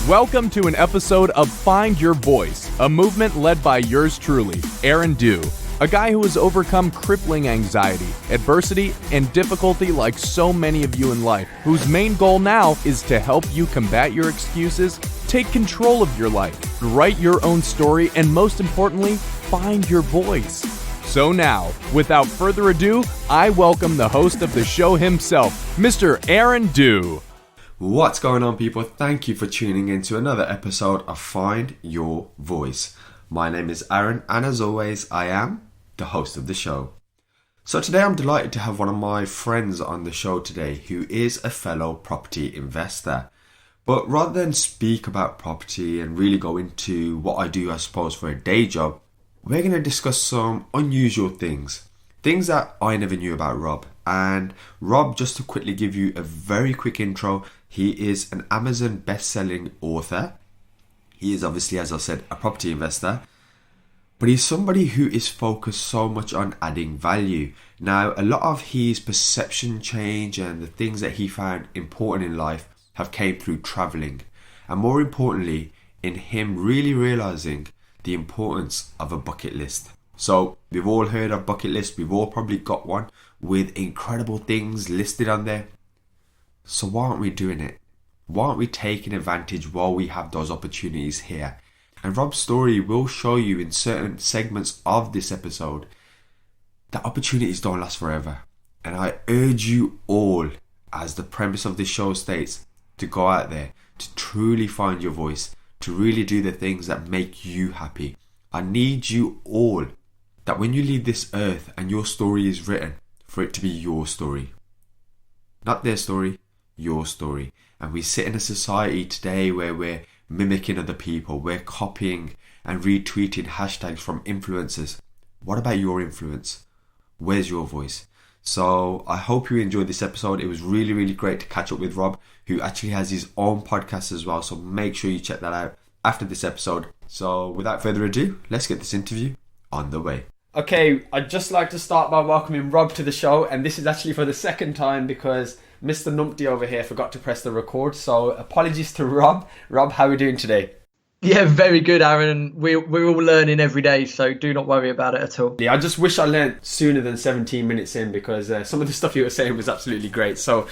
Welcome to an episode of Find Your Voice, a movement led by yours truly, Aaron Dew, a guy who has overcome crippling anxiety, adversity, and difficulty like so many of you in life, whose main goal now is to help you combat your excuses, take control of your life, write your own story, and most importantly, find your voice. So now, without further ado, I welcome the host of the show himself, Mr. Aaron Dew. What's going on, people? Thank you for tuning in to another episode of Find Your Voice. My name is Aaron, and as always, I am the host of the show. So today I'm delighted to have one of my friends on the show today who is a fellow property investor. But rather than speak about property and really go into what I do, I suppose, for a day job, we're going to discuss some unusual things that I never knew about Rob. And Rob, just to quickly give you a very quick intro, he is an Amazon best-selling author. He is obviously, as I said, a property investor. But he's somebody who is focused so much on adding value. Now, a lot of his perception change and the things that he found important in life have came through traveling. And more importantly, in him really realizing the importance of a bucket list. So we've all heard of bucket lists. We've all probably got one with incredible things listed on there. So why aren't we doing it? Why aren't we taking advantage while we have those opportunities here? And Rob's story will show you in certain segments of this episode that opportunities don't last forever. And I urge you all, as the premise of this show states, to go out there, to truly find your voice, to really do the things that make you happy. I need you all, that when you leave this earth and your story is written, for it to be your story. Not their story, your story. And we sit in a society today where we're mimicking other people, we're copying and retweeting hashtags from influencers. What about your influence? Where's your voice? So I hope you enjoyed this episode. It was really, really great to catch up with Rob, who actually has his own podcast as well. So make sure you check that out after this episode. So without further ado, let's get this interview on the way. Okay, I'd just like to start by welcoming Rob to the show, and this is actually for the second time because Mr. Numpty over here forgot to press the record, so apologies to Rob. Rob, how are we doing today? Yeah, very good, Aaron. We're all learning every day, so do not worry about it at all. Yeah, I just wish I learned sooner than 17 minutes in because some of the stuff you were saying was absolutely great. So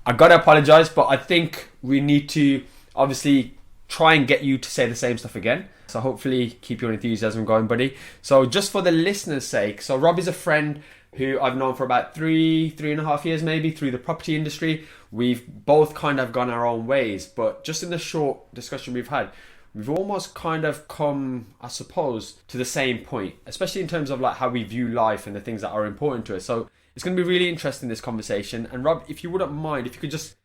I got to apologise, but I think we need to obviously try and get you to say the same stuff again. So hopefully keep your enthusiasm going, buddy. So just for the listeners' sake, so Rob is a friend who I've known for about three and a half years maybe through the property industry. We've both kind of gone our own ways, but just in the short discussion we've had, we've almost kind of come, I suppose, to the same point, especially in terms of like how we view life and the things that are important to us. So it's going to be really interesting, this conversation. And Rob, if you wouldn't mind, if you could just,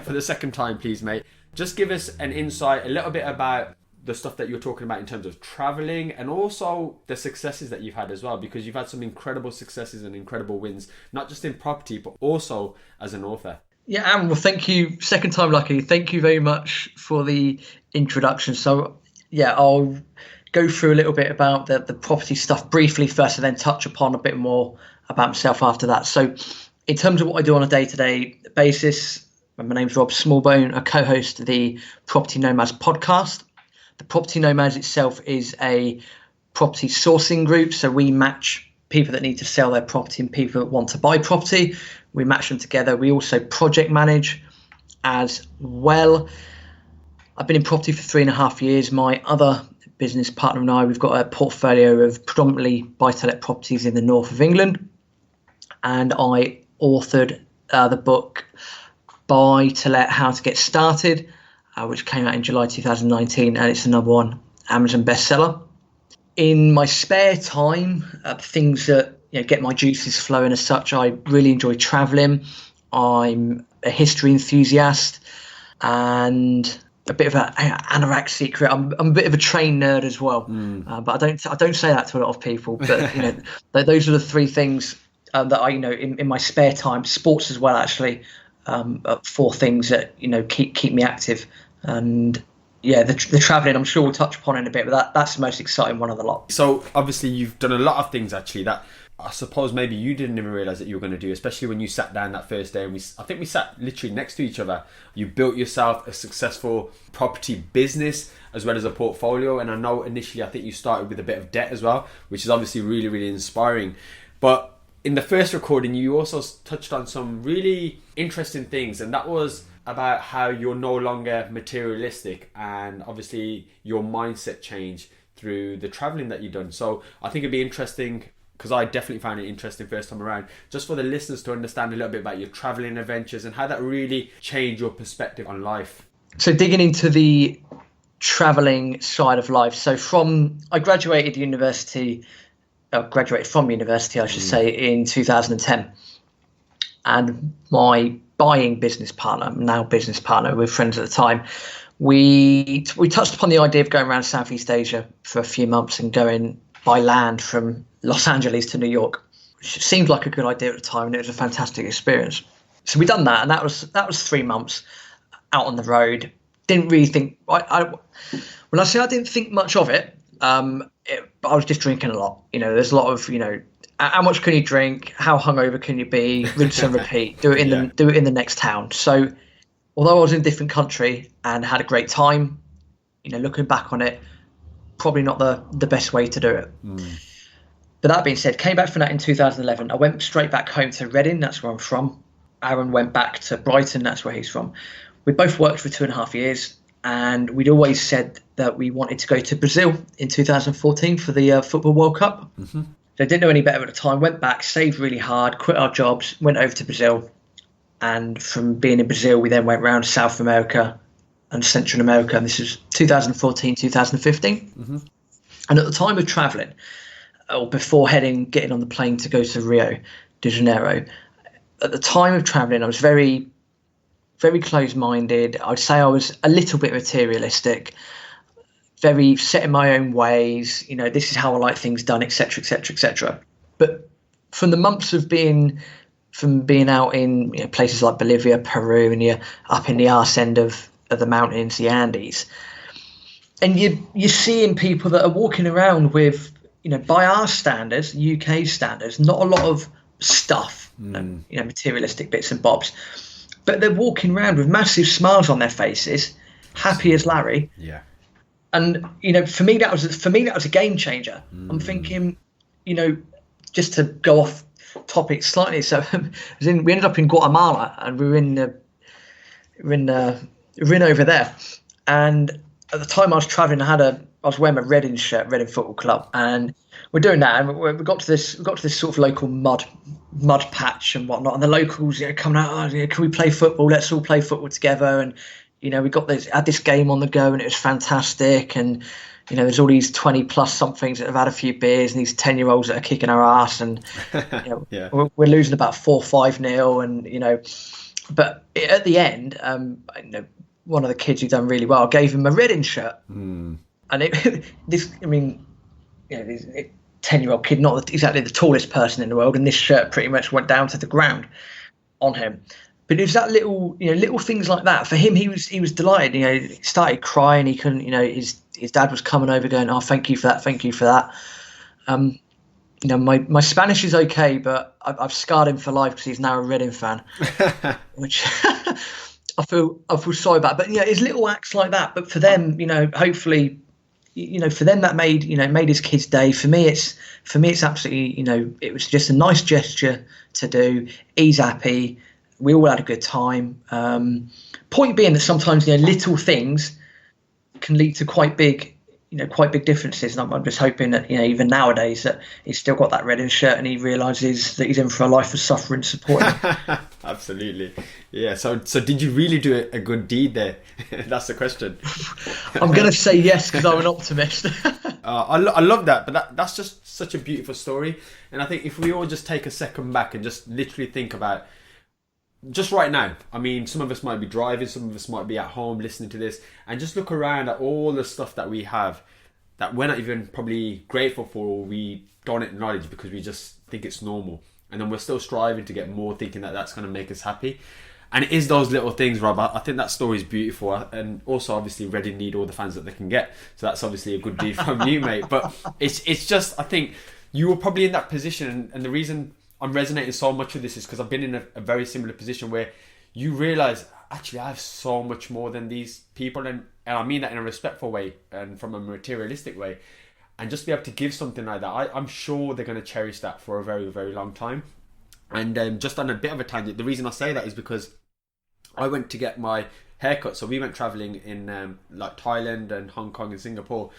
for the second time, please, mate, just give us an insight, a little bit about the stuff that you're talking about in terms of traveling and also the successes that you've had as well, because you've had some incredible successes and incredible wins, not just in property, but also as an author. Yeah, Aaron, well, thank you. Second time lucky. Thank you very much for the introduction. So, yeah, I'll go through a little bit about the property stuff briefly first and then touch upon a bit more about myself after that. So, in terms of what I do on a day-to-day basis, my name's Rob Smallbone. I co-host the Property Nomads podcast. The Property Nomads itself is a property sourcing group. So we match people that need to sell their property and people that want to buy property. We match them together. We also project manage as well. I've been in property for 3.5 years. My other business partner and I, we've got a portfolio of predominantly buy-to-let properties in the north of England. And I authored the book Buy to Let, How to Get Started, which came out in July 2019, and it's the #1 Amazon bestseller. In my spare time, things that get my juices flowing as such, I really enjoy traveling. I'm a history enthusiast and a bit of an anorak secret. I'm a bit of a train nerd as well, but I don't say that to a lot of people. But those are the three things that I in my spare time. Sports as well, actually. 4 things that keep me active. And yeah, the traveling, I'm sure we'll touch upon in a bit, but that's the most exciting one of the lot. So obviously you've done a lot of things actually that I suppose maybe you didn't even realize that you were going to do, especially when you sat down that first day, and I think we sat literally next to each other. You built yourself a successful property business as well as a portfolio, and I know initially I think you started with a bit of debt as well, which is obviously really, really inspiring. But in the first recording, you also touched on some really interesting things, and that was about how you're no longer materialistic, and obviously your mindset change through the traveling that you've done. So I think it'd be interesting, because I definitely found it interesting first time around, just for the listeners to understand a little bit about your traveling adventures and how that really changed your perspective on life. So digging into the traveling side of life. So I graduated from university, I should say, in 2010. And my buying business partner, now business partner, we were friends at the time, we touched upon the idea of going around Southeast Asia for a few months and going by land from Los Angeles to New York, which seemed like a good idea at the time, and it was a fantastic experience. So we done that, and that was 3 months out on the road. Didn't really think. When I say I didn't think much of it, but I was just drinking a lot. There's a lot of how much can you drink? How hungover can you be? Rinse and repeat. Do it in the next town. So, although I was in a different country and had a great time, looking back on it, probably not the best way to do it. But that being said, came back from that in 2011. I went straight back home to Reading. That's where I'm from. Aaron went back to Brighton. That's where he's from. We both worked for 2.5 years, and we'd always said that we wanted to go to Brazil in 2014 for the Football World Cup. So I didn't know any better at the time. Went back, saved really hard, quit our jobs, went over to Brazil. And from being in Brazil, we then went around South America and Central America. And this is 2014, 2015. And at the time of traveling, or before getting on the plane to go to Rio de Janeiro, at the time of traveling, I was very, very close-minded. I'd say I was a little bit materialistic, very set in my own ways. This is how I like things done, etc., etc., etc. But from the months of being out in places like Bolivia, Peru, and you're up in the arse end of the mountains, the Andes, and you're seeing people that are walking around with, by our standards, UK standards, not a lot of stuff, materialistic bits and bobs, but they're walking around with massive smiles on their faces, happy as Larry. Yeah. And for me that was a game changer. I'm thinking, just to go off topic slightly. So we ended up in Guatemala, and we were in over there. And at the time I was traveling, I was wearing my Reading shirt, Reading Football Club, and we're doing that. And we got to this sort of local mud patch and whatnot. And the locals, coming out, can we play football? Let's all play football together. And we had this game on the go, and it was fantastic. And there's all these 20 plus somethings that have had a few beers, and these 10-year-olds that are kicking our ass, and yeah. we're losing about 4-5-0, and but at the end, one of the kids who done really well, gave him a Reading shirt, and this 10-year-old kid, not exactly the tallest person in the world, and this shirt pretty much went down to the ground on him. But it was that little things like that. For him, he was delighted. He started crying. He couldn't. His dad was coming over, going, "Oh, thank you for that. Thank you for that." My Spanish is okay, but I've scarred him for life because he's now a Reading fan, which I feel sorry about. But it's little acts like that. But for them, hopefully, for them that made his kid's day. For me, it's absolutely, it was just a nice gesture to do. He's happy. We all had a good time. Point being that sometimes little things can lead to quite big differences. And I'm just hoping that even nowadays that he's still got that Reading shirt and he realises that he's in for a life of suffering support. Absolutely, yeah. So did you really do a good deed there? That's the question. I'm going to say yes because I'm an optimist. I love that, but that's just such a beautiful story. And I think if we all just take a second back and just literally think about. Just right now, some of us might be driving, some of us might be at home listening to this, and just look around at all the stuff that we have that we're not even probably grateful for, or we don't acknowledge because we just think it's normal. And then we're still striving to get more, thinking that that's going to make us happy. And it is those little things, Rob. I think that story is beautiful. And also, obviously, Reading need all the fans that they can get. So that's obviously a good deed from you, mate. But it's just, I think, you were probably in that position, and the reason I'm resonating so much with this is because I've been in a very similar position where you realize, actually, I have so much more than these people, and I mean that in a respectful way and from a materialistic way, and just be able to give something like that, I'm sure they're going to cherish that for a very, very long time. And just on a bit of a tangent, the reason I say that is because I went to get my haircut. So we went traveling in like Thailand and Hong Kong and Singapore,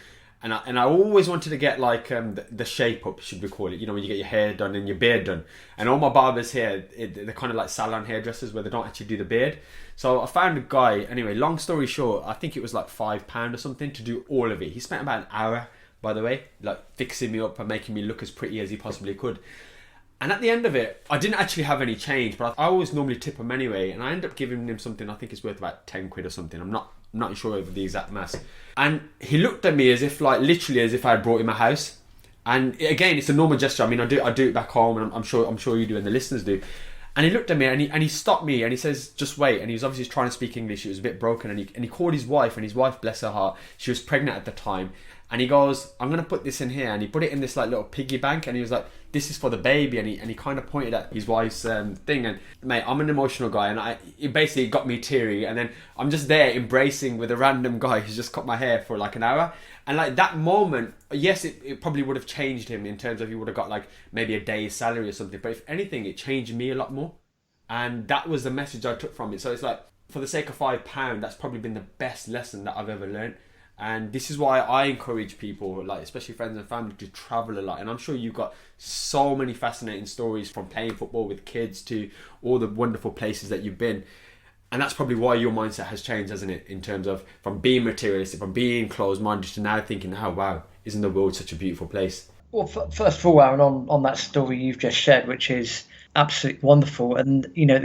and I always wanted to get like the shape up, should we call it, you know, when you get your hair done and your beard done. And all my barbers here, they're kind of like salon hairdressers where they don't actually do the beard. So I found a guy, anyway, long story short, I think it was like £5 or something to do all of it. He spent about an hour, by the way, like fixing me up and making me look as pretty as he possibly could. And at the end of it, I didn't actually have any change, but I always normally tip him anyway. And I ended up giving him something, I think it's worth about 10 quid or something. I'm not sure over the exact mass. And he looked at me as if, like, literally as if I had brought him a house. And again, it's a normal gesture. I mean, I do it back home, and I'm sure you do, and the listeners do. And he looked at me and he stopped me and he says, just wait. And he was obviously trying to speak English. It was a bit broken. And he called his wife, and his wife, bless her heart, she was pregnant at the time. And he goes, I'm going to put this in here. And he put it in this like little piggy bank. And he was like, this is for the baby. And he kind of pointed at his wife's thing. And mate, I'm an emotional guy. And it basically got me teary. And then I'm just there embracing with a random guy who's just cut my hair for like an hour. And like that moment, yes, it probably would have changed him in terms of he would have got like maybe a day's salary or something. But if anything, it changed me a lot more. And that was the message I took from it. So it's like, for the sake of £5, that's probably been the best lesson that I've ever learned. And this is why I encourage people, like especially friends and family, to travel a lot. And I'm sure you've got so many fascinating stories, from playing football with kids to all the wonderful places that you've been. And that's probably why your mindset has changed, hasn't it? In terms of from being materialistic, from being closed-minded, to now thinking, oh wow, isn't the world such a beautiful place? Well, first of all, Aaron, on that story you've just shared, which is absolutely wonderful. And, you know,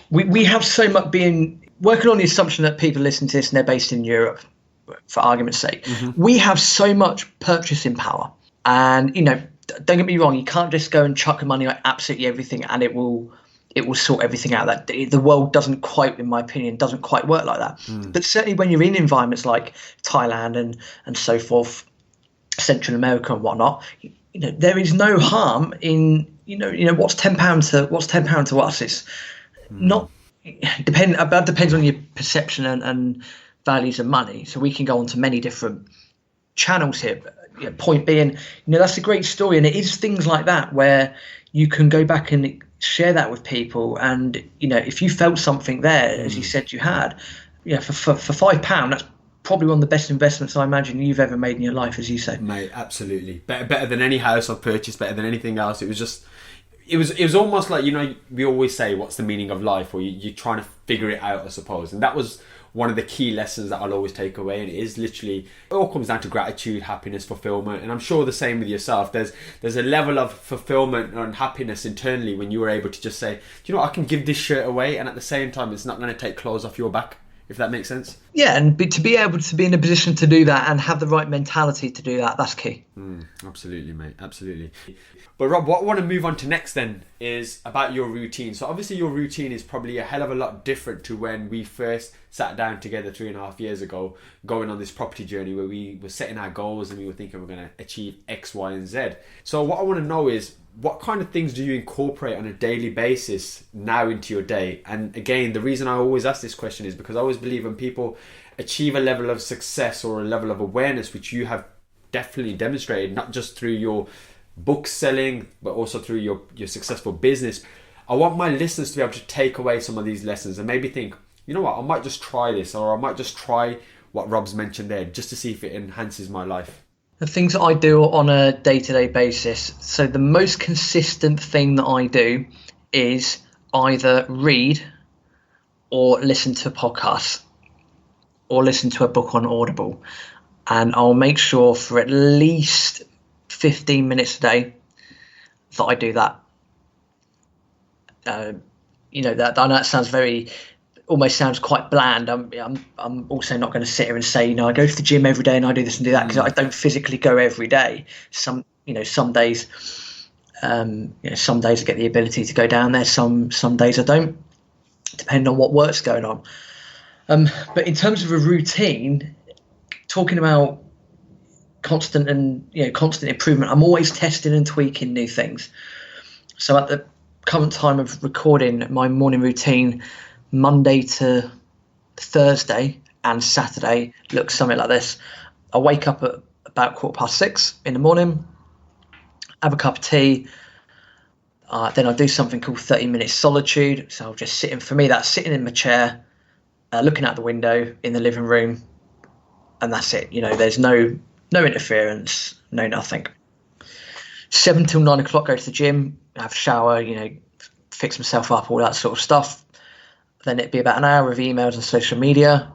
we have so much been working on the assumption that people listen to this and they're based in Europe, for argument's sake. Mm-hmm. We have so much purchasing power. And, you know, don't get me wrong, you can't just go and chuck money at absolutely everything and it will sort everything out. That the world doesn't quite, in my opinion, doesn't quite work like that. But certainly when you're in environments like Thailand and so forth, Central America and whatnot, you know, there is no harm in, you know, what's £10 to us. It's not depends on your perception and values of money. So we can go on to many different channels here. But, you know, point being, you know, that's a great story, and it is things like that where you can go back and share that with people. And, you know, if you felt something there, as you said you had, yeah, for £5, that's probably one of the best investments I imagine you've ever made in your life, as you say. Mate, absolutely. Better than any house I've purchased, better than anything else. It was almost like, you know, we always say, what's the meaning of life? Or you're trying to figure it out, I suppose. And that was one of the key lessons that I'll always take away. And it is literally, it all comes down to gratitude, happiness, fulfillment. And I'm sure the same with yourself. There's a level of fulfillment and happiness internally when you were able to just say, do you know what, I can give this shirt away, and at the same time, it's not going to take clothes off your back. If that makes sense. Yeah, and to be able to be in a position to do that and have the right mentality to do that, that's key. Absolutely, mate. Absolutely. But Rob, what I want to move on to next then is about your routine. So obviously your routine is probably a hell of a lot different to when we first sat down together 3.5 years ago, going on this property journey where we were setting our goals and we were thinking we're going to achieve X, Y, and Z. So what I want to know is, what kind of things do you incorporate on a daily basis now into your day? And again, the reason I always ask this question is because I always believe when people achieve a level of success or a level of awareness, which you have definitely demonstrated, not just through your book selling, but also through your successful business, I want my listeners to be able to take away some of these lessons and maybe think, you know what, I might just try this, or I might just try what Rob's mentioned there, just to see if it enhances my life. The things that I do on a day-to-day basis. So the most consistent thing that I do is either read or listen to podcasts or listen to a book on Audible. And I'll make sure for at least 15 minutes a day that I do that. You know, that I know that sounds almost sounds quite bland. I'm also not going to sit here and say, you know, I go to the gym every day and I do this and do that, because I don't physically go every day. Some days, some days I get the ability to go down there. Some days I don't, depending on what work's going on. But in terms of a routine, talking about constant improvement. I'm always testing and tweaking new things. So at the current time of recording, my morning routine, Monday to Thursday and Saturday, looks something like this. I wake up at about 6:15 in the morning, have a cup of tea. Then I do something called 30 minutes solitude. So I'll just for me, that's sitting in my chair, looking out the window in the living room, and that's it. There's no interference, no nothing. 7 till 9 o'clock, go to the gym, have a shower, fix myself up, all that sort of stuff. Then it'd be about an hour of emails and social media,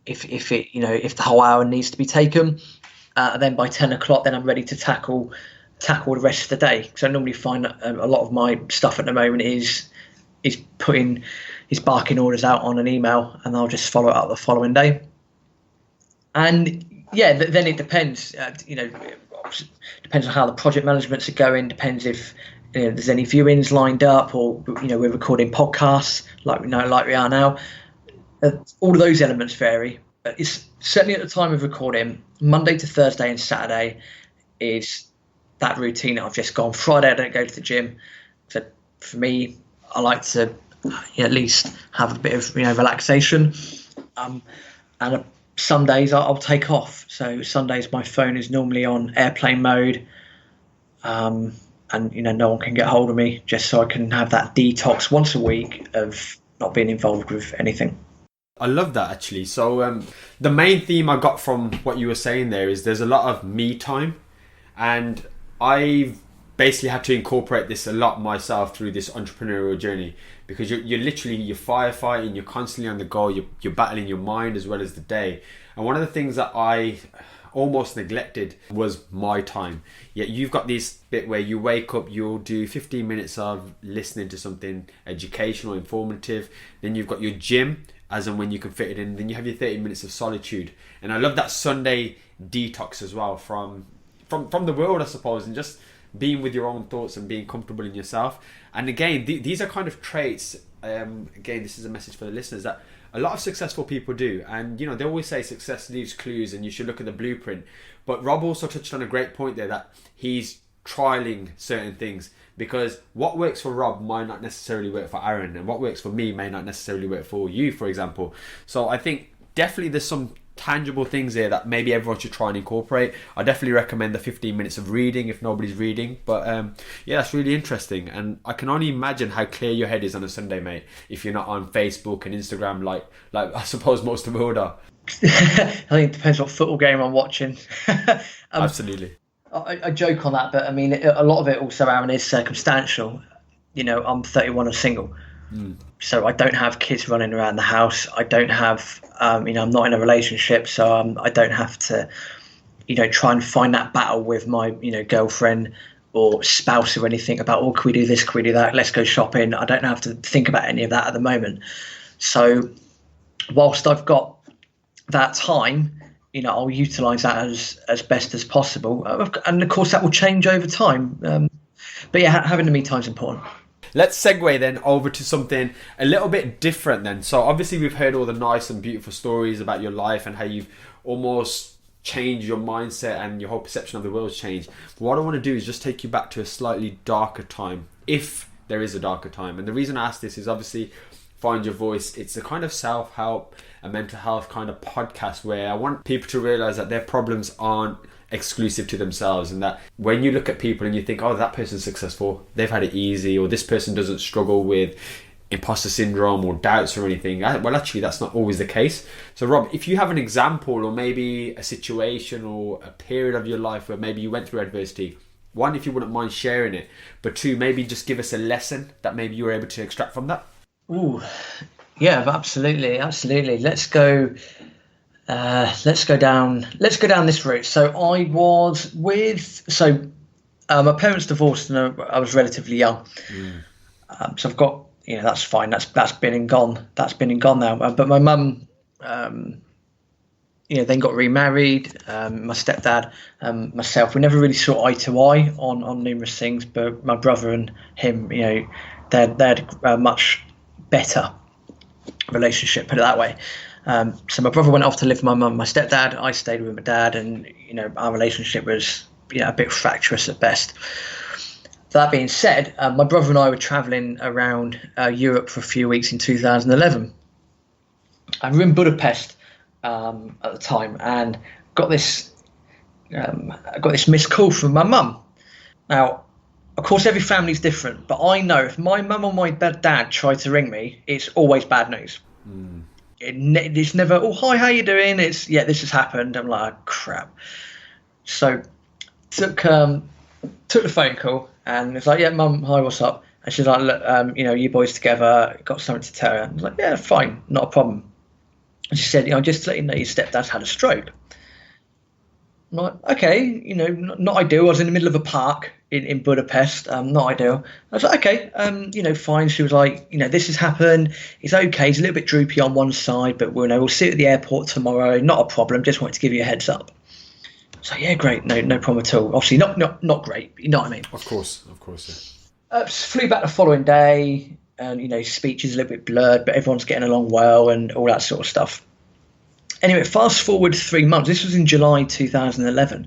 if the whole hour needs to be taken. Then by 10 o'clock, then I'm ready to tackle the rest of the day. Because I normally find a lot of my stuff at the moment is barking orders out on an email, and I'll just follow it up the following day. And yeah, then it depends. Depends on how the project managements are going. Depends if there's any viewings lined up, or we're recording podcasts like we are now. All of those elements vary. But it's certainly at the time of recording, Monday to Thursday and Saturday is that routine that I've just gone. Friday I don't go to the gym. So for me, I like to at least have a bit of relaxation. And some days I'll take off. So Sundays my phone is normally on airplane mode. And no one can get hold of me, just so I can have that detox once a week of not being involved with anything. I love that, actually. So the main theme I got from what you were saying there is there's a lot of me time, and I've basically had to incorporate this a lot myself through this entrepreneurial journey, because you're firefighting, you're constantly on the go, you're battling your mind as well as the day. And one of the things that I almost neglected was my time. Yet you've got this bit where you wake up, you'll do 15 minutes of listening to something educational, informative, then you've got your gym as and when you can fit it in, then you have your 30 minutes of solitude. And I love that Sunday detox as well from the world, I suppose, and just being with your own thoughts and being comfortable in yourself. And again, these are kind of traits, again, this is a message for the listeners, that a lot of successful people do. And they always say success leaves clues and you should look at the blueprint. But Rob also touched on a great point there, that he's trialing certain things, because what works for Rob might not necessarily work for Aaron, and what works for me may not necessarily work for you, for example. So I think definitely there's some tangible things there that maybe everyone should try and incorporate. I definitely recommend the 15 minutes of reading if nobody's reading. But yeah, that's really interesting, and I can only imagine how clear your head is on a Sunday, mate, if you're not on Facebook and Instagram like I suppose most of the world are. I think it depends what football game I'm watching. Absolutely. I joke on that, but I mean, a lot of it also, Aaron, is circumstantial. I'm 31 and single. So I don't have kids running around the house. I don't have, I'm not in a relationship, so I don't have to, try and find that battle with my, girlfriend or spouse or anything about, can we do this, can we do that, let's go shopping. I don't have to think about any of that at the moment. So whilst I've got that time, I'll utilise that as best as possible. And of course that will change over time. But yeah, having the me time is important. Let's segue then over to something a little bit different then. So obviously we've heard all the nice and beautiful stories about your life and how you've almost changed your mindset and your whole perception of the world's changed. But what I want to do is just take you back to a slightly darker time, if there is a darker time. And the reason I ask this is obviously Find Your Voice. It's a kind of self-help and mental health kind of podcast where I want people to realise that their problems aren't exclusive to themselves, and that when you look at people and you think, oh, that person's successful, they've had it easy, or this person doesn't struggle with imposter syndrome or doubts or anything, well, actually that's not always the case. So Rob, if you have an example or maybe a situation or a period of your life where maybe you went through adversity, one, if you wouldn't mind sharing it, but two, maybe just give us a lesson that maybe you were able to extract from that. Ooh, yeah, absolutely. Let's go down this route. So I was my parents divorced and I was relatively young. So I've got, that's fine. That's been and gone. That's been and gone now. But my mum, then got remarried. My stepdad, myself, we never really saw eye to eye on numerous things. But my brother and him, they had a much better relationship, put it that way. So my brother went off to live with my mum and my stepdad. I stayed with my dad, and our relationship was a bit fractious at best. That being said, my brother and I were travelling around Europe for a few weeks in 2011. And we were in Budapest at the time, and got this missed call from my mum. Now, of course, every family's different, but I know if my mum or my dad try to ring me, it's always bad news. It's never, oh, hi, how you doing? It's, this has happened. I'm like, oh, crap. So took the phone call, and it's like, yeah, mum, hi, what's up? And she's like, look, you boys together, got something to tell you. I was like, yeah, fine, not a problem. And she said, just to let you know, your stepdad's had a stroke. I'm like, okay, not ideal. I was in the middle of a park in Budapest, not ideal. I was like, okay, fine. She was like, this has happened. It's okay. He's a little bit droopy on one side, but we'll see you at the airport tomorrow. Not a problem. Just wanted to give you a heads up. So yeah, great. No problem at all. Obviously not great, but you know what I mean. Of course, yeah. Flew back the following day, and speech is a little bit blurred, but everyone's getting along well and all that sort of stuff. Anyway, fast forward 3 months. This was in July 2011.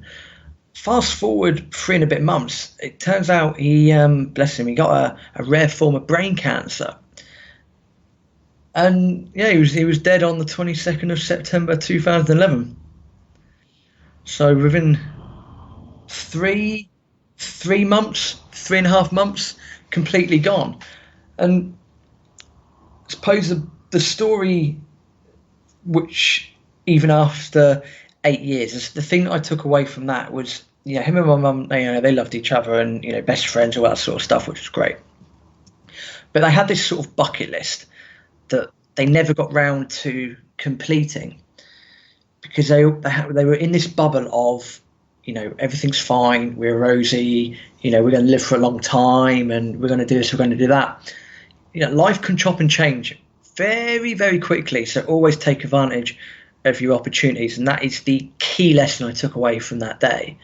Fast forward 3 and a bit months. It turns out he, bless him, he got a rare form of brain cancer. And yeah, he was dead on the 22nd of September 2011. So within 3 months, 3.5 months, completely gone. And I suppose the story, which even after 8 years, the thing that I took away from that was, him and my mum, they loved each other and, best friends, all that sort of stuff, which was great. But they had this sort of bucket list that they never got round to completing, because they were in this bubble of, everything's fine, we're rosy, we're going to live for a long time, and we're going to do this, we're going to do that. Life can chop and change very, very quickly, so always take advantage of your opportunities, and that is the key lesson I took away from that day.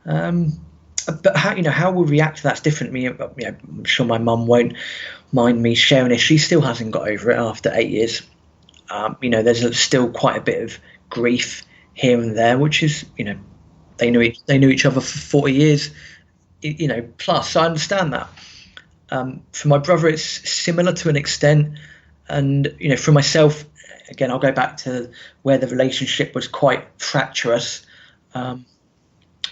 But how we'll react to that's different. I'm sure my mum won't mind me sharing it. She still hasn't got over it after 8 years. There's still quite a bit of grief here and there, which is, they knew each other for 40 years, plus. So I understand that. For my brother, it's similar to an extent, and for myself, again, I'll go back to where the relationship was quite fractious. What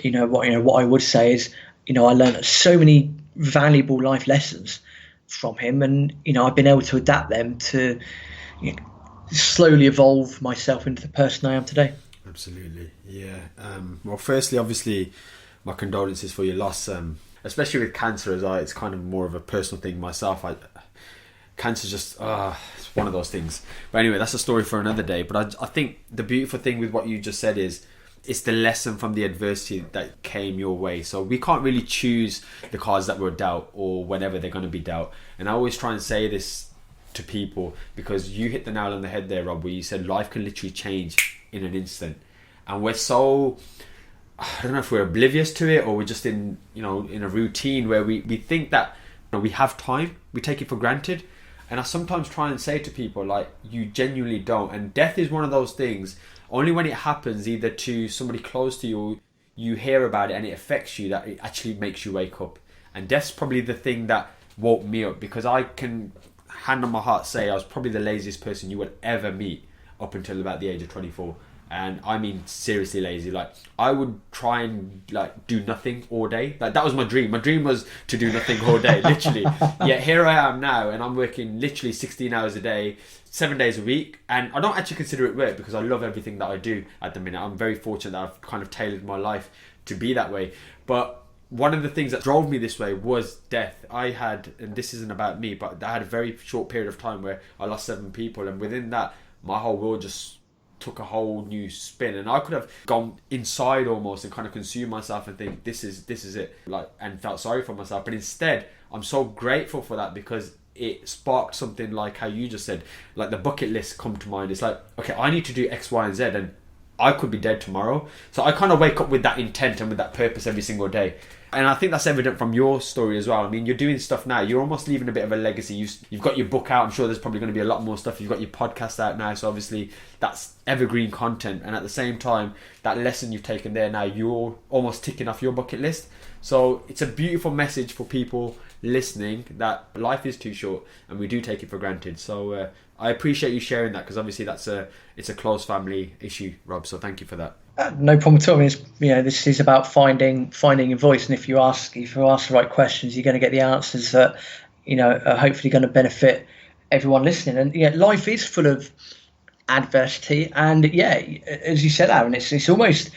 I would say is, I learned so many valuable life lessons from him, and I've been able to adapt them to slowly evolve myself into the person I am today. Absolutely, yeah. Well, firstly, obviously, my condolences for your loss, especially with cancer, as it's kind of more of a personal thing myself. Cancer's just it's one of those things. But anyway, that's a story for another day. But I think the beautiful thing with what you just said is it's the lesson from the adversity that came your way. So we can't really choose the cards that we're dealt or whenever they're going to be dealt. And I always try and say this to people, because you hit the nail on the head there, Rob, where you said life can literally change in an instant. And we're so, I don't know if we're oblivious to it, or we're just in a routine where we think that we have time, we take it for granted. And I sometimes try and say to people, like, you genuinely don't. And death is one of those things, only when it happens either to somebody close to you, you hear about it and it affects you, that it actually makes you wake up. And death's probably the thing that woke me up, because I can, hand on my heart, say I was probably the laziest person you would ever meet up until about the age of 24. And I mean seriously lazy. Like, I would try and do nothing all day. Like, that was my dream. My dream was to do nothing all day, literally. Yet here I am now, and I'm working literally 16 hours a day, 7 days a week. And I don't actually consider it work, because I love everything that I do at the minute. I'm very fortunate that I've kind of tailored my life to be that way. But one of the things that drove me this way was death. I had, and this isn't about me, but I had a very short period of time where I lost 7 people. And within that, my whole world just took a whole new spin, and I could have gone inside almost and kind of consumed myself and think this is it, and felt sorry for myself. But instead, I'm so grateful for that, because it sparked something like how you just said, like the bucket list come to mind. It's like, okay, I need to do X, Y, and Z, and I could be dead tomorrow. So I kind of wake up with that intent and with that purpose every single day. And I think that's evident from your story as well. I mean, you're doing stuff now. You're almost leaving a bit of a legacy. You've got your book out. I'm sure there's probably going to be a lot more stuff. You've got your podcast out now. So obviously that's evergreen content. And at the same time, that lesson you've taken there now, you're almost ticking off your bucket list. So it's a beautiful message for people listening that life is too short and we do take it for granted. So I appreciate you sharing that, because obviously it's a close family issue, Rob. So thank you for that. No problem at all. I mean, this is about finding your voice, and if you ask the right questions, you're going to get the answers that are hopefully going to benefit everyone listening. And life is full of adversity, and as you said, Aaron, it's almost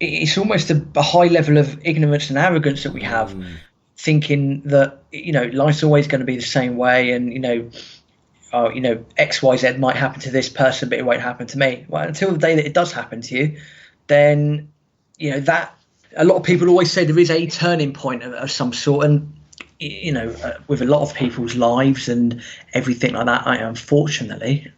a high level of ignorance and arrogance that we have, thinking that life's always going to be the same way, and X, Y, Z might happen to this person, but it won't happen to me. Well, until the day that it does happen to you, then, that a lot of people always say there is a turning point of some sort. And, with a lot of people's lives and everything like that, unfortunately,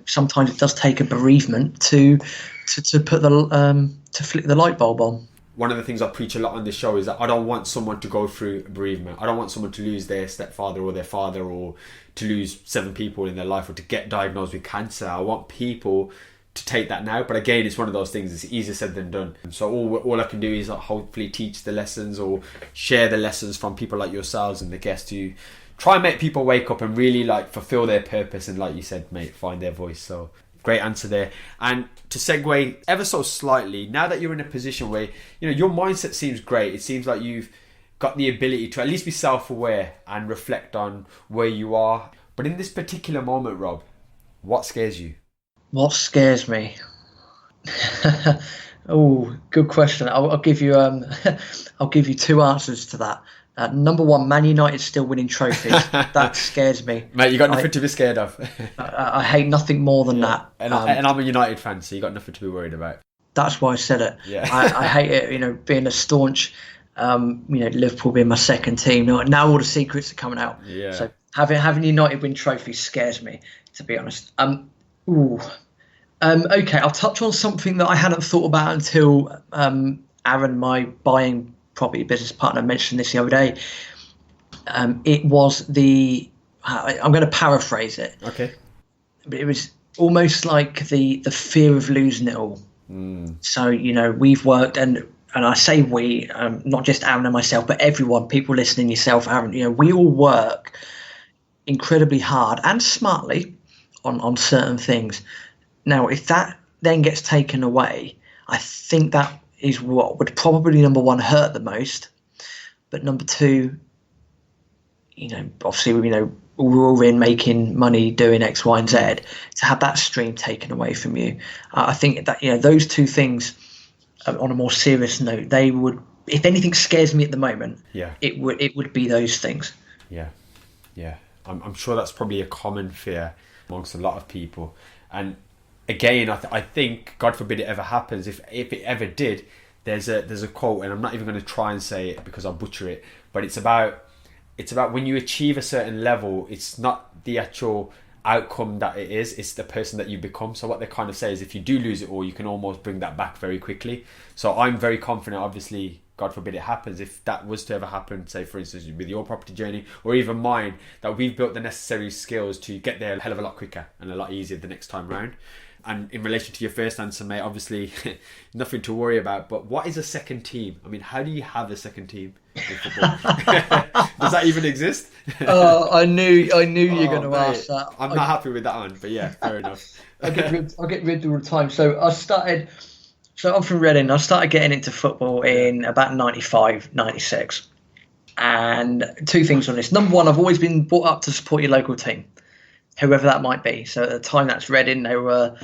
sometimes it does take a bereavement to put to flick the light bulb on. One of the things I preach a lot on this show is that I don't want someone to go through a bereavement. I don't want someone to lose their stepfather or their father, or to lose 7 people in their life, or to get diagnosed with cancer. I want people to take that now. But again, it's one of those things, it's easier said than done. So all I can do is hopefully teach the lessons or share the lessons from people like yourselves and the guests, to try and make people wake up and really fulfill their purpose. And like you said, mate, find their voice. So great answer there. And to segue ever so slightly, now that you're in a position where your mindset seems great, it seems like you've got the ability to at least be self-aware and reflect on where you are. But in this particular moment, Rob, what scares you? What scares me? Oh, good question. I'll give you I'll give you 2 answers to that. Number 1, Man United still winning trophies. That scares me. Mate, you got nothing to be scared of. I hate nothing more than that. And I'm a United fan, so you got nothing to be worried about. That's why I said it. Yeah. I hate it, being a staunch, Liverpool being my second team. Now all the secrets are coming out. Yeah. So having United win trophies scares me, to be honest. Okay, I'll touch on something that I hadn't thought about until Aaron, my buying property business partner, mentioned this the other day. It was I'm going to paraphrase it. Okay. But it was almost like the fear of losing it all. So, we've worked, and I say we, not just Aaron and myself, but everyone, people listening, yourself, Aaron, we all work incredibly hard and smartly on certain things. Now, if that then gets taken away, I think that is what would probably, number 1, hurt the most. But number 2, obviously, we're all in making money doing X, Y, and Z. To have that stream taken away from you, I think that those 2 things, on a more serious note, they would, if anything scares me at the moment, it would be those things. Yeah. I'm sure that's probably a common fear amongst a lot of people. And again, I think, God forbid it ever happens, if it ever did, there's a quote, and I'm not even going to try and say it because I'll butcher it, but it's about when you achieve a certain level, it's not the actual outcome that it is, it's the person that you become. So what they kind of say is, if you do lose it all, you can almost bring that back very quickly. So I'm very confident, obviously, God forbid it happens, if that was to ever happen, say for instance with your property journey or even mine, that we've built the necessary skills to get there a hell of a lot quicker and a lot easier the next time round. And in relation to your first answer, mate, obviously nothing to worry about. But what is a second team? I mean, how do you have a second team in football? Does that even exist? I knew you were going to ask that. I'm not happy with that one, but yeah, fair enough. I get ribbed all the time. So I'm from Reading. I started getting into football in about 95, 96. And 2 things on this. Number 1, I've always been brought up to support your local team, whoever that might be. So at the time, that's Reading. They were,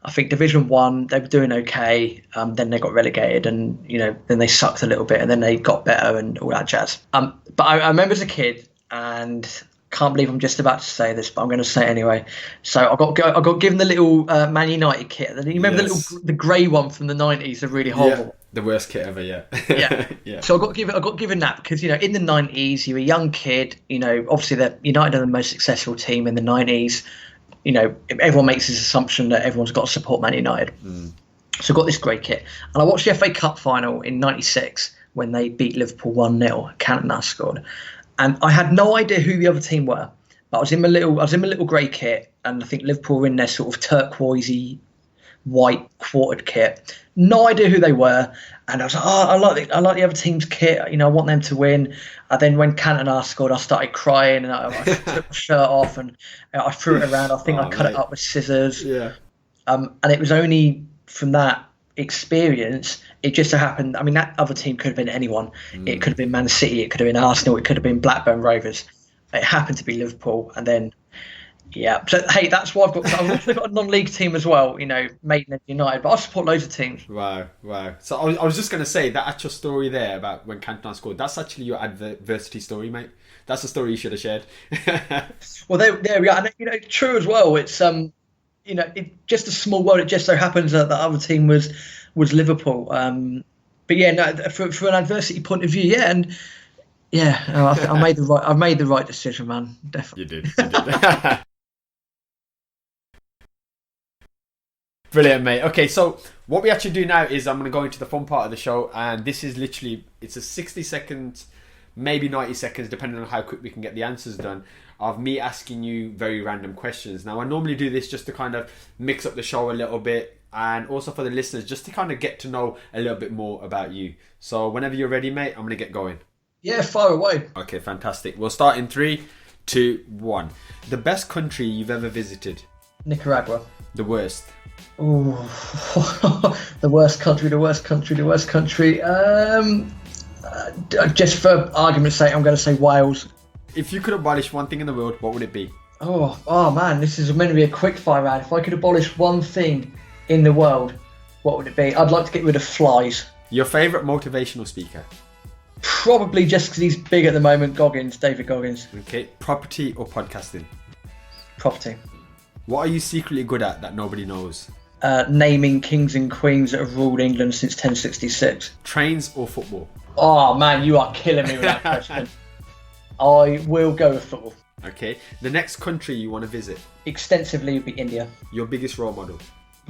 I think, Division 1. They were doing okay. Then they got relegated, and then they sucked a little bit, and then they got better and all that jazz. But I remember as a kid, and can't believe I'm just about to say this, but I'm going to say it anyway. So I got given the little Man United kit. You remember the grey one from the 90s, the really horrible. Yeah, the worst kit ever. Yeah. Yeah. So I got given that because in the 90s, you're a young kid. Obviously, the United are the most successful team in the 90s. Everyone makes this assumption that everyone's got to support Man United. So I got this great kit, and I watched the FA Cup final in '96 when they beat Liverpool 1-0. Cantona scored, and I had no idea who the other team were. But I was in my little grey kit, and I think Liverpool were in their sort of turquoisey white quartered kit. No idea who they were, and I was like, oh, I like the other team's kit. I want them to win. And then when Cantona scored, I started crying, and I took my shirt off and I threw it around. I think I cut it up with scissors. Yeah. And it was only from that experience, it just so happened. I mean, that other team could have been anyone. It could have been Man City. It could have been Arsenal. It could have been Blackburn Rovers. It happened to be Liverpool, and then. Yeah, so hey, that's why I've also got a non-league team as well, Maidenhead United, but I support loads of teams. Wow. So I was just going to say, that actual story there about when Cantona scored, that's actually your adversity story, mate. That's the story you should have shared. Well, there we are. And, true as well. It's, it, just a small world. It just so happens that the other team was Liverpool. But yeah, no, for an adversity point of view, yeah, and yeah, I made the right decision, man. Definitely. You did. Brilliant, mate. Okay, so what we actually do now is I'm going to go into the fun part of the show, and this is literally, it's a 60 seconds, maybe 90 seconds, depending on how quick we can get the answers done, of me asking you very random questions. Now, I normally do this just to kind of mix up the show a little bit, and also for the listeners, just to kind of get to know a little bit more about you. So whenever you're ready, mate, I'm going to get going. Yeah, fire away. Okay, fantastic. We'll start in 3, 2, 1. The best country you've ever visited? Nicaragua. The worst? Oh, the worst country. Just for argument's sake, I'm going to say Wales. If you could abolish one thing in the world, what would it be? Oh man, this is meant to be a quick fire round. If I could abolish one thing in the world, what would it be? I'd like to get rid of flies. Your favourite motivational speaker? Probably just because he's big at the moment, David Goggins. Okay, property or podcasting? Property. What are you secretly good at that nobody knows? Naming kings and queens that have ruled England since 1066. Trains or football? Oh man, you are killing me with that question. I will go with football. Okay, the next country you want to visit? Extensively would be India. Your biggest role model?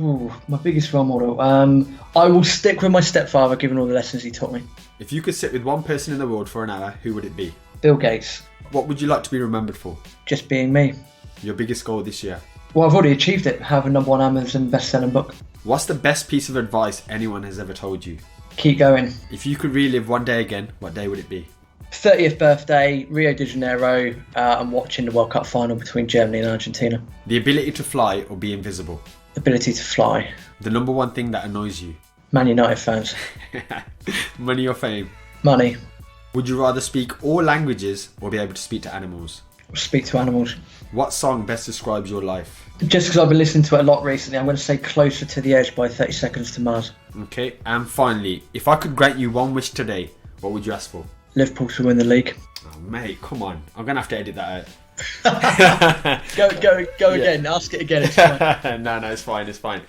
Ooh, my biggest role model. I will stick with my stepfather, given all the lessons he taught me. If you could sit with one person in the world for an hour, who would it be? Bill Gates. What would you like to be remembered for? Just being me. Your biggest goal this year? Well, I've already achieved it. Have a #1 Amazon best-selling book. What's the best piece of advice anyone has ever told you? Keep going. If you could relive one day again, what day would it be? 30th birthday, Rio de Janeiro, and watching the World Cup final between Germany and Argentina. The ability to fly or be invisible? Ability to fly. The #1 thing that annoys you? Man United fans. Money or fame? Money. Would you rather speak all languages or be able to speak to animals? Speak to animals. What song best describes your life? Just because I've been listening to it a lot recently, I'm going to say Closer to the Edge by 30 Seconds to Mars. Okay, and finally, if I could grant you one wish today, what would you ask for? Liverpool to win the league. Oh, mate, come on. I'm going to have to edit that out. Go again. Ask it again. It's fine. No, it's fine.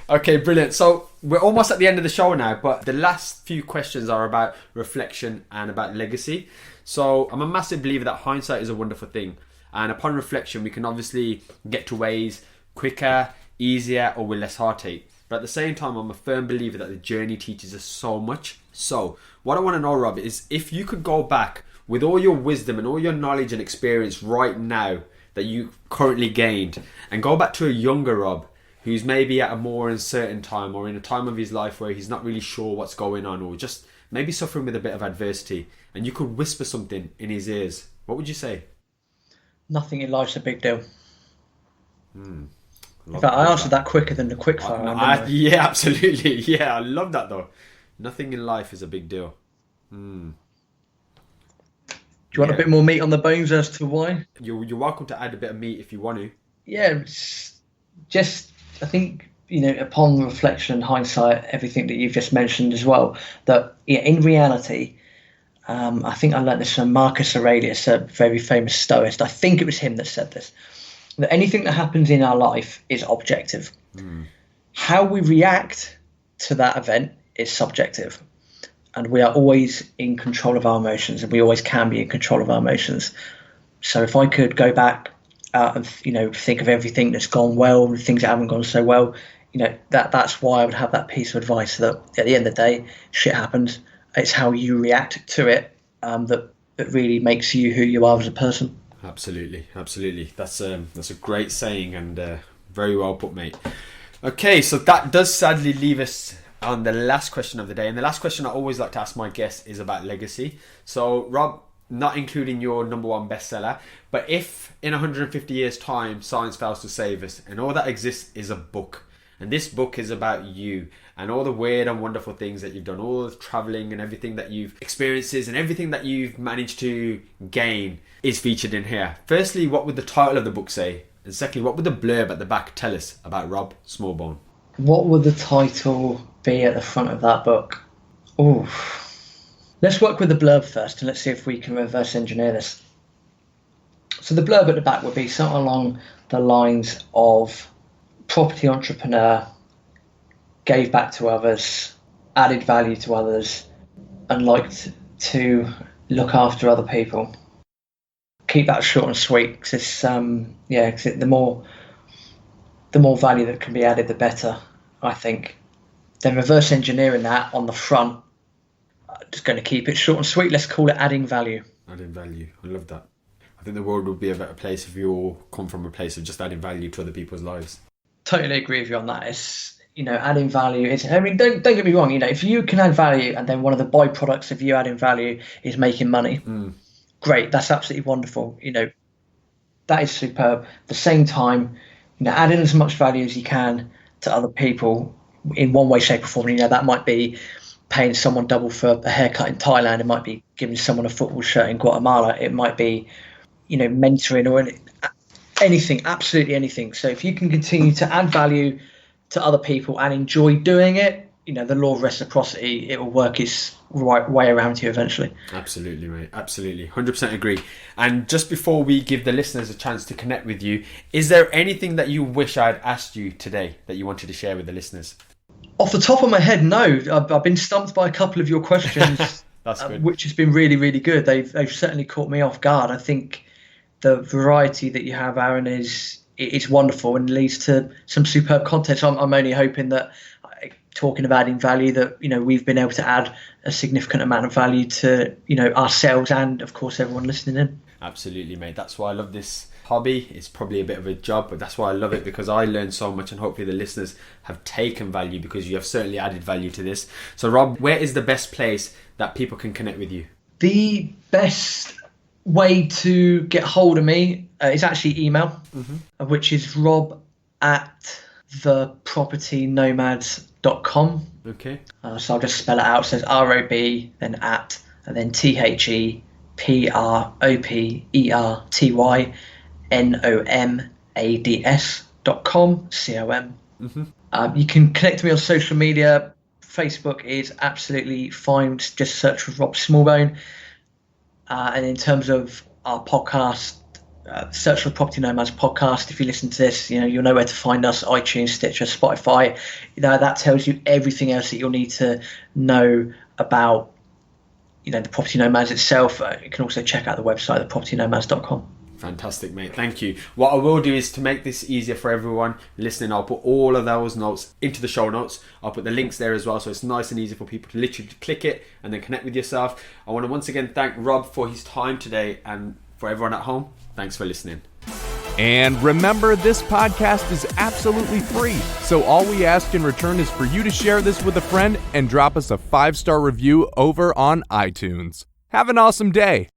Okay, brilliant. So we're almost at the end of the show now, but the last few questions are about reflection and about legacy. So I'm a massive believer that hindsight is a wonderful thing. And upon reflection, we can obviously get to ways quicker, easier, or with less heartache. But at the same time, I'm a firm believer that the journey teaches us so much. So what I want to know, Rob, is if you could go back with all your wisdom and all your knowledge and experience right now that you currently gained, and go back to a younger Rob who's maybe at a more uncertain time or in a time of his life where he's not really sure what's going on, or just maybe suffering with a bit of adversity, and you could whisper something in his ears, what would you say? Nothing in life's a big deal. In fact, I answered that quicker than the quickfire round. Yeah, absolutely. Yeah, I love that though. Nothing in life is a big deal. Do you want a bit more meat on the bones as to why? You're welcome to add a bit of meat if you want to. Yeah, just I think, upon reflection and hindsight, everything that you've just mentioned as well, that in reality, I think I learned this from Marcus Aurelius, a very famous Stoist. I think it was him that said this, that anything that happens in our life is objective. How we react to that event is subjective. And we are always in control of our emotions, and we always can be in control of our emotions. So if I could go back and think of everything that's gone well and things that haven't gone so well, that's why I would have that piece of advice, that at the end of the day, shit happens. It's how you react to it that really makes you who you are as a person. Absolutely. That's a great saying, and very well put, mate. Okay, so that does sadly leave us on the last question of the day. And the last question I always like to ask my guests is about legacy. So, Rob, not including your #1 bestseller, but if in 150 years' time science fails to save us and all that exists is a book, and this book is about you and all the weird and wonderful things that you've done, all the traveling and everything that you've experiences and everything that you've managed to gain is featured in here. Firstly, what would the title of the book say? And secondly, what would the blurb at the back tell us about Rob Smallbone? What would the title be at the front of that book? Oh, let's work with the blurb first, and let's see if we can reverse engineer this. So the blurb at the back would be something along the lines of property entrepreneur, gave back to others, added value to others, and liked to look after other people. Keep that short and sweet, because it's the more value that can be added, the better, I think. Then reverse engineering that on the front, just going to keep it short and sweet. Let's call it adding value. Adding value. I love that. I think the world would be a better place if you all come from a place of just adding value to other people's lives. Totally agree with you on that. It's, adding value is, don't get me wrong, if you can add value and then one of the byproducts of you adding value is making money, great, that's absolutely wonderful. That is superb. At the same time, adding as much value as you can to other people in one way, shape or form. That might be paying someone double for a haircut in Thailand. It might be giving someone a football shirt in Guatemala. It might be, mentoring or anything, absolutely anything. So if you can continue to add value to other people and enjoy doing it, the law of reciprocity, it will work its right way around to you eventually. Absolutely, mate. Absolutely. 100% agree. And just before we give the listeners a chance to connect with you, is there anything that you wish I'd asked you today that you wanted to share with the listeners? Off the top of my head, no. I've been stumped by a couple of your questions, That's good. Which has been really, really good. They've certainly caught me off guard. I think the variety that you have, Aaron, is wonderful and leads to some superb content. So I'm only hoping that, talking about adding value, that we've been able to add a significant amount of value to ourselves and of course everyone listening in. Absolutely, mate. That's why I love this hobby. It's probably a bit of a job, but that's why I love it, because I learn so much, and hopefully the listeners have taken value, because you have certainly added value to this. So Rob, where is the best place that people can connect with you? The best way to get hold of me is actually email, which is rob@thepropertynomads.com. Okay. So I'll just spell it out. It says ROB, then at, and then ThePropertyNomads.com, COM. You can connect to me on social media. Facebook is absolutely fine. Just search for Rob Smallbone. And in terms of our podcast, search for Property Nomads podcast. If you listen to this, you'll know where to find us: iTunes, Stitcher, Spotify. That tells you everything else that you'll need to know about, the Property Nomads itself. You can also check out the website, thepropertynomads.com. Fantastic, mate. Thank you. What I will do is, to make this easier for everyone listening, I'll put all of those notes into the show notes. I'll put the links there as well, so it's nice and easy for people to literally click it and then connect with yourself. I want to once again thank Rob for his time today, and for everyone at home, thanks for listening. And remember, this podcast is absolutely free. So all we ask in return is for you to share this with a friend and drop us a 5-star review over on iTunes. Have an awesome day.